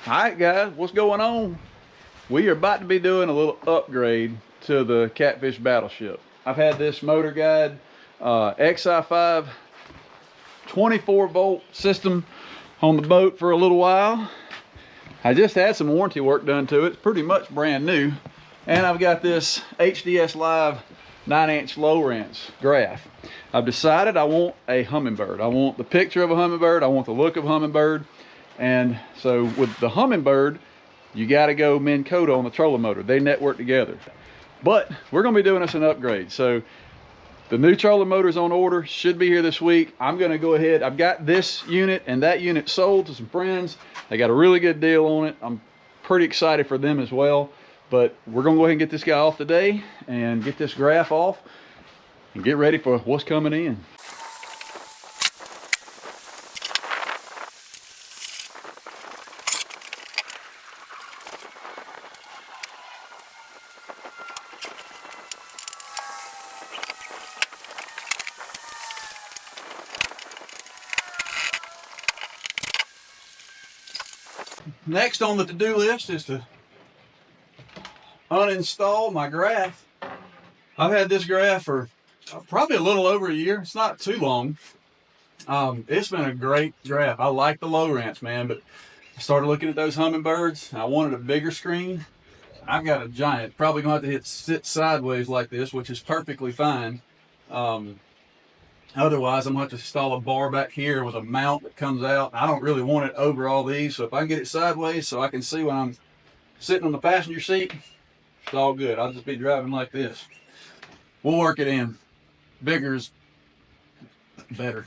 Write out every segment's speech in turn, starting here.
Alright guys, what's going on? We are about to be doing a little upgrade to the Catfish Battleship. I've had this MotorGuide Xi5 24 volt system on the boat for a little while. I just had some warranty work done to it. It's pretty much brand new. And I've got this HDS Live 9-inch Lowrance graph. I've decided I want a Hummingbird. I want the picture of a Hummingbird. I want the look of a Hummingbird. And so with the Hummingbird, you got to go Minn Kota on the trolling motor. They network together. But we're going to be doing us an upgrade. So the new trolling motor's on order, should be here this week. I'm going to go ahead. I've got this unit and that unit sold to some friends. They got a really good deal on it. I'm pretty excited for them as well. But we're going to go ahead and get this guy off today and get this graph off and get ready for what's coming in. Next on the to-do list is to uninstall my graph. I've had this graph for probably a little over a year. It's not too long. It's been a great graph. I like the Lowrance, man, but I started looking at those Hummingbirds. I wanted a bigger screen. I've got a giant, probably gonna have to sit sideways like this, which is perfectly fine. Otherwise, I'm going to have to install a bar back here with a mount that comes out. I don't really want it over all these, so if I can get it sideways so I can see when I'm sitting on the passenger seat, it's all good. I'll just be driving like this. We'll work it in. Bigger is better.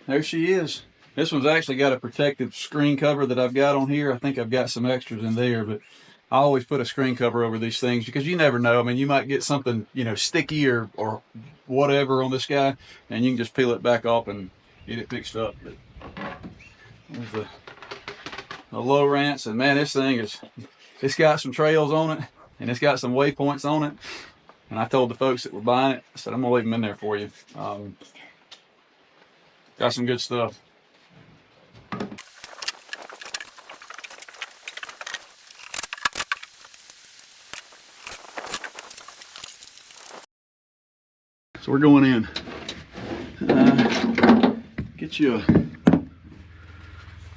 There she is. This one's actually got a protective screen cover that I've got on here. I think I've got some extras in there, but I always put a screen cover over these things because you never know. I mean, you might get something, you know, sticky or whatever on this guy, and you can just peel it back off and get it fixed up. But there's the Lowrance, and man, this thing it's got some trails on it, and it's got some waypoints on it. And I told the folks that were buying it, I said, I'm gonna leave them in there for you. Got some good stuff. So we're going in. Get you a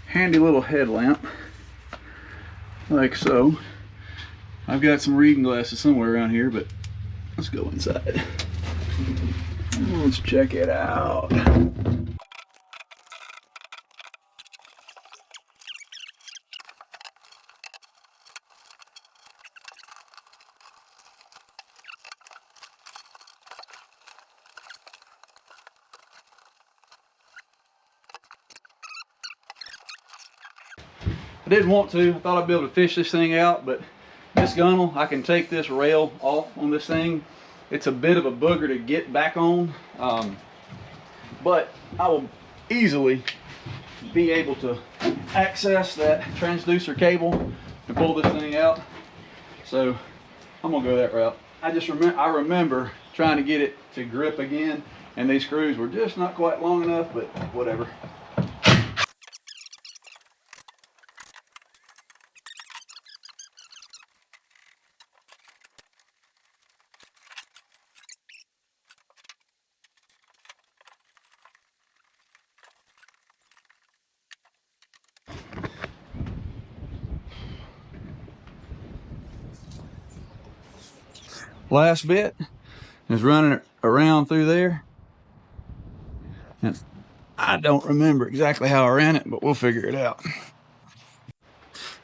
handy little headlamp, like so. I've got some reading glasses somewhere around here, but let's go inside. Let's check it out. I didn't want to. I thought I'd be able to fish this thing out, but this gunnel, I can take this rail off on this thing. It's a bit of a booger to get back on, but I will easily be able to access that transducer cable and pull this thing out. So I'm gonna go that route. I remember trying to get it to grip again, and these screws were just not quite long enough, but whatever. Last bit is running it around through there. And I don't remember exactly how I ran it, but we'll figure it out.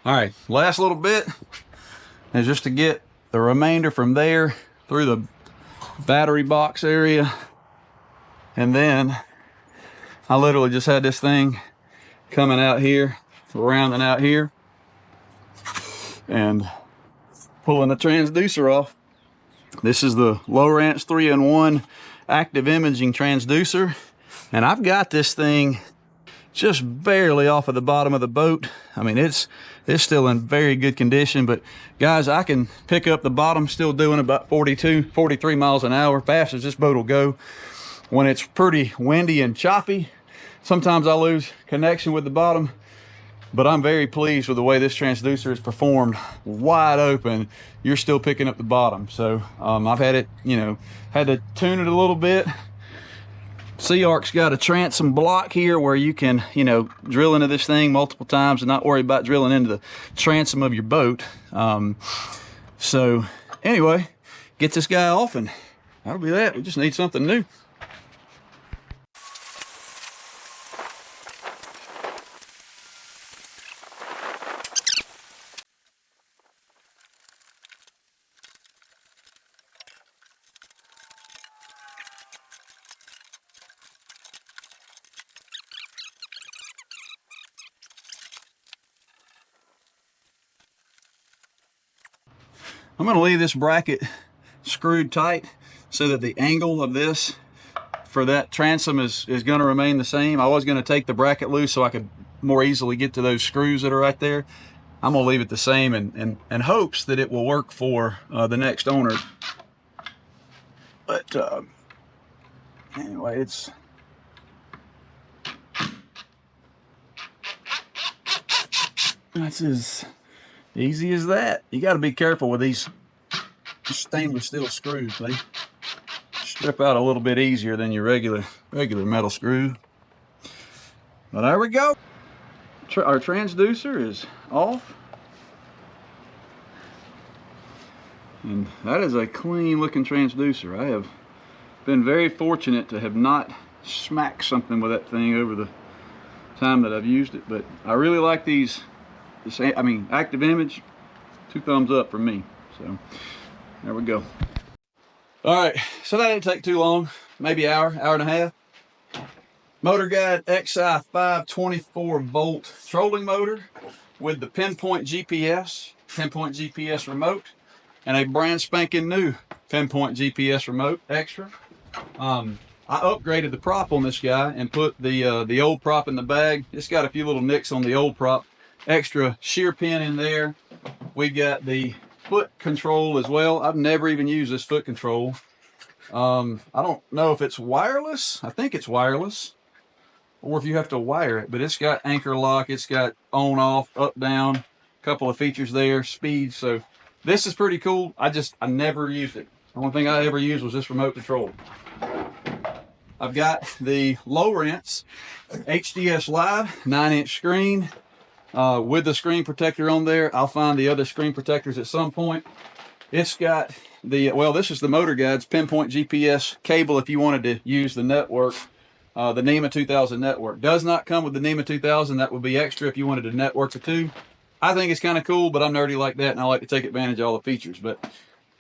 All right, last little bit is just to get the remainder from there through the battery box area. And then I literally just had this thing coming out here, rounding out here, and pulling the transducer off. This is the Lowrance 3-in-1 active imaging transducer, and I've got this thing just barely off of the bottom of the boat. I mean, it's still in very good condition, but guys, I can pick up the bottom still doing about 42, 43 miles an hour, fast as this boat will go. When it's pretty windy and choppy, Sometimes I lose connection with the bottom, but I'm very pleased with the way this transducer is performed. Wide open, you're still picking up the bottom. So I've had it, you know, had to tune it a little bit. Sea-Arc's got a transom block here where you can, you know, drill into this thing multiple times and not worry about drilling into the transom of your boat. So anyway, get this guy off and that'll be that. We just need something new. I'm going to leave this bracket screwed tight so that the angle of this for that transom is going to remain the same. I was going to take the bracket loose so I could more easily get to those screws that are right there. I'm going to leave it the same in hopes that it will work for the next owner. But anyway, it's that's as easy as that. You got to be careful with these stainless steel screws. They strip out a little bit easier than your regular metal screw. But there we go. Our transducer is off. And that is a clean looking transducer. I have been very fortunate to have not smacked something with that thing over the time that I've used it. But I really like these. I mean, active image, 2 thumbs up for me. So there we go. All right, so that didn't take too long, maybe an hour and a half. MotorGuide Xi5 24 volt trolling motor with the pinpoint GPS remote, and a brand spanking new pinpoint GPS remote extra. I upgraded the prop on this guy and put the old prop in the bag. It's got a few little nicks on the old prop. Extra shear pin in there. We got the foot control as well. I've never even used this foot control. I don't know if it's wireless. I think it's wireless, or if you have to wire it, but it's got anchor lock, it's got on off, up down, a couple of features there, speed. So this is pretty cool. I never used it. The only thing I ever used was this remote control. I've got the Lowrance HDS Live 9-inch screen. With the screen protector on there. I'll find the other screen protectors at some point. It's got the, well, this is the MotorGuide's pinpoint GPS cable if you wanted to use the network, the NEMA 2000 network. Does not come with the NEMA 2000. That would be extra if you wanted to network the two. I think it's kind of cool, but I'm nerdy like that and I like to take advantage of all the features. But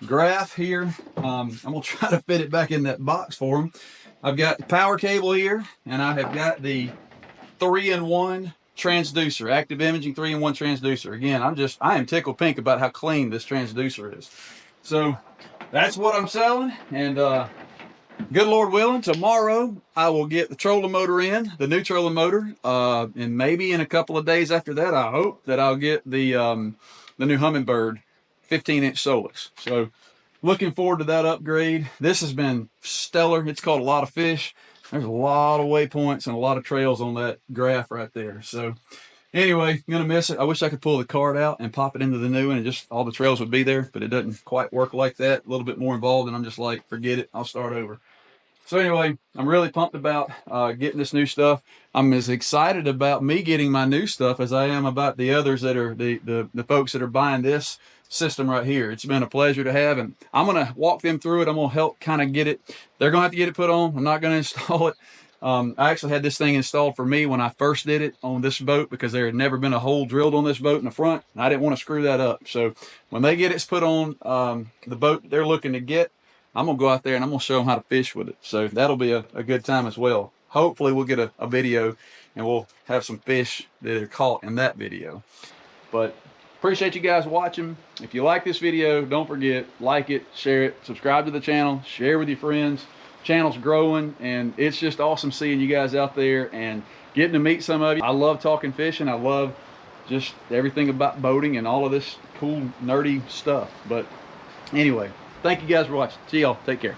graph here, I'm going to try to fit it back in that box for them. I've got the power cable here, and I have got the 3-in-1 transducer, active imaging 3-in-1 transducer. Again, I am tickled pink about how clean this transducer is. So that's what I'm selling, and good Lord willing, tomorrow I will get the trolling motor in, the new trolling motor, and maybe in a couple of days after that, I hope that I'll get the new Hummingbird 15-inch Solix. So looking forward to that upgrade. This has been stellar. It's caught a lot of fish. There's a lot of waypoints and a lot of trails on that graph right there. So anyway, I'm going to miss it. I wish I could pull the card out and pop it into the new one and just all the trails would be there, but it doesn't quite work like that. A little bit more involved, and I'm just like, forget it. I'll start over. So anyway, I'm really pumped about getting this new stuff. I'm as excited about me getting my new stuff as I am about the others that are the folks that are buying this system right here. It's been a pleasure to have, and I'm going to walk them through it. I'm going to help kind of get it. They're going to have to get it put on. I'm not going to install it. I actually had this thing installed for me when I first did it on this boat because there had never been a hole drilled on this boat in the front, and I didn't want to screw that up. So when they get it put on the boat they're looking to get, I'm going to go out there and I'm going to show them how to fish with it. So that'll be a good time as well. Hopefully we'll get a video and we'll have some fish that are caught in that video. But appreciate you guys watching. If you like this video, don't forget, like it, share it, subscribe to the channel, share with your friends. Channel's growing, and it's just awesome seeing you guys out there and getting to meet some of you. I love talking fishing. I love just everything about boating and all of this cool nerdy stuff. But anyway, thank you guys for watching. See y'all. Take care.